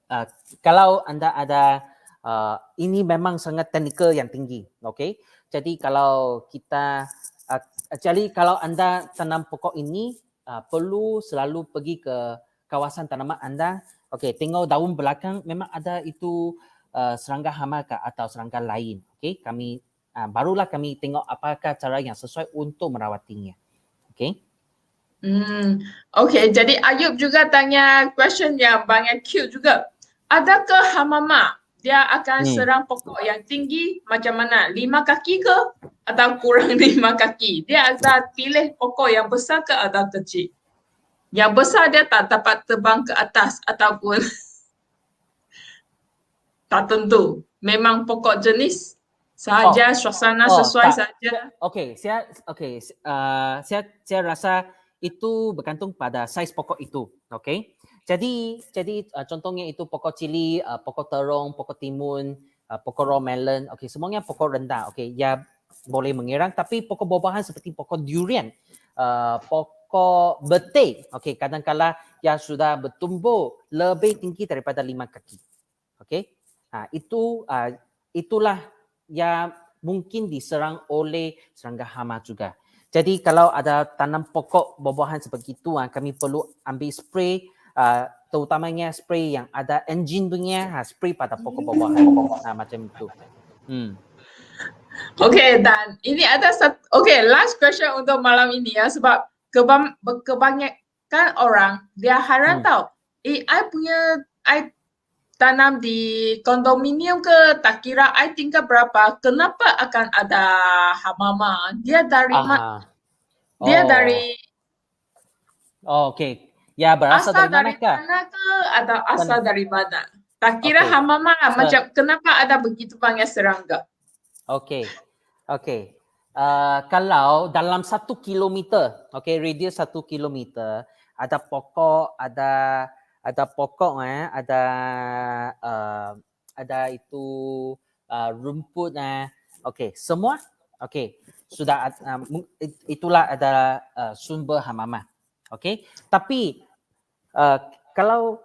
kalau Anda ada ini memang sangat teknikal yang tinggi, okay? Jadi kalau kita jadi kalau Anda tanam pokok ini perlu selalu pergi ke kawasan tanaman Anda. Okay, tengok daun belakang memang ada itu serangga hama atau serangga lain. Okay, barulah kami tengok apakah cara yang sesuai untuk merawatinya. Okay. Okay, jadi Ayub juga tanya question yang banyak cute juga. Adakah Hamama dia akan serang pokok yang tinggi macam mana? 5 kaki ke? Atau kurang 5 kaki? Dia akan pilih pokok yang besar ke atau kecil? Yang besar dia tak dapat terbang ke atas ataupun tak tentu. Memang pokok jenis sahaja, suasana sesuai saja. Saya rasa itu bergantung pada saiz pokok itu, okay? Jadi contohnya itu pokok cili, pokok terong, pokok timun, pokok raw melon, okay, semuanya pokok rendah, okay, ya boleh mengirang. Tapi pokok buah-buahan seperti pokok durian, pokok betik, okay, kadang-kala ya sudah bertumbuh lebih tinggi daripada 5 kaki, okay. Itulah ya mungkin diserang oleh serangga hama juga. Jadi kalau ada tanam pokok buah-buahan seperti itu, kami perlu ambil spray, terutamanya spray yang ada engine punya, spray pada pokok buah-buahan, macam itu. Okay, dan ini ada last question untuk malam ini ya, sebab kebanyakan orang dia harap tahu, I tanam di kondominium ke, tak kira I tinggal berapa, kenapa akan ada hamama? Dia dari okay. Ya, berasal dari mana kah? Mana ke atau asal dari mana? Tak kira hamama macam kenapa ada begitu banyak serangga? Okay. Kalau dalam 1 kilometer, okay, radius 1 kilometer, ada pokok, ada itu rumput, okay, semua, okay, sudah itulah ada sumber hamama, okay. Tapi kalau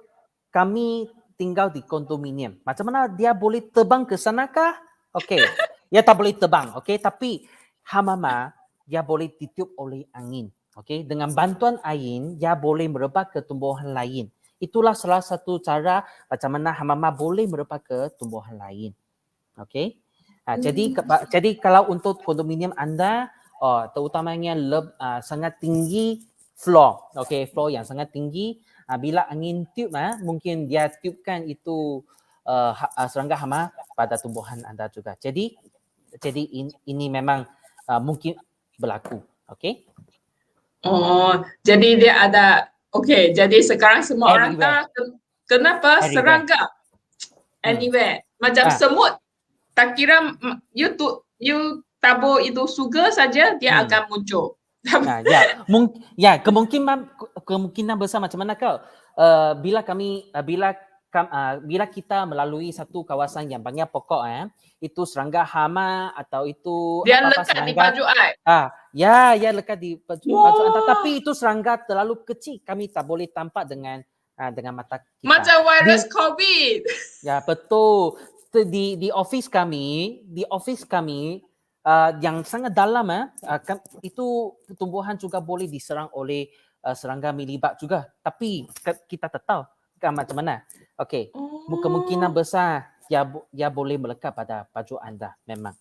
kami tinggal di kondominium, macam mana dia boleh terbang ke sana kah? Okay. Dia tak boleh terbang, okay? Tapi hamama dia boleh ditiup oleh angin, okay? Dengan bantuan angin dia boleh merebak ke tumbuhan lain. Itulah salah satu cara macam mana hamama boleh merebak ke tumbuhan lain, okay? Jadi kalau untuk kondominium Anda, terutamanya sangat tinggi floor, okay? Floor yang sangat tinggi, bila angin tiup, mungkin dia tiupkan itu serangga hama pada tumbuhan Anda juga. Jadi ini memang mungkin berlaku, okay? Jadi dia ada, okay, jadi sekarang semua orang tahu kenapa serangga anywhere. Macam semut, tak kira you tabur itu sugar saja dia akan muncul. Kemungkinan besar macam mana kau? Bila kita melalui satu kawasan yang banyak pokok, itu serangga hama atau itu dia lekat di baju I. Ya lekat di baju anda. Tapi itu serangga terlalu kecil, kami tak boleh tampak dengan mata kita. Macam virus COVID. Ya, betul. Di office kami yang sangat dalam, itu tumbuhan juga boleh diserang oleh serangga milibat juga. Tapi kita tak tahu macam mana. Okey. Kemungkinan besar dia boleh melekat pada baju anda memang.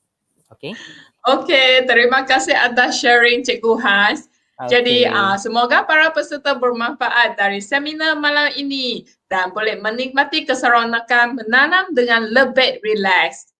Okey. Okey, terima kasih atas sharing Cikgu Has. Jadi semoga para peserta bermanfaat dari seminar malam ini dan boleh menikmati keseronokan menanam dengan lebih relax.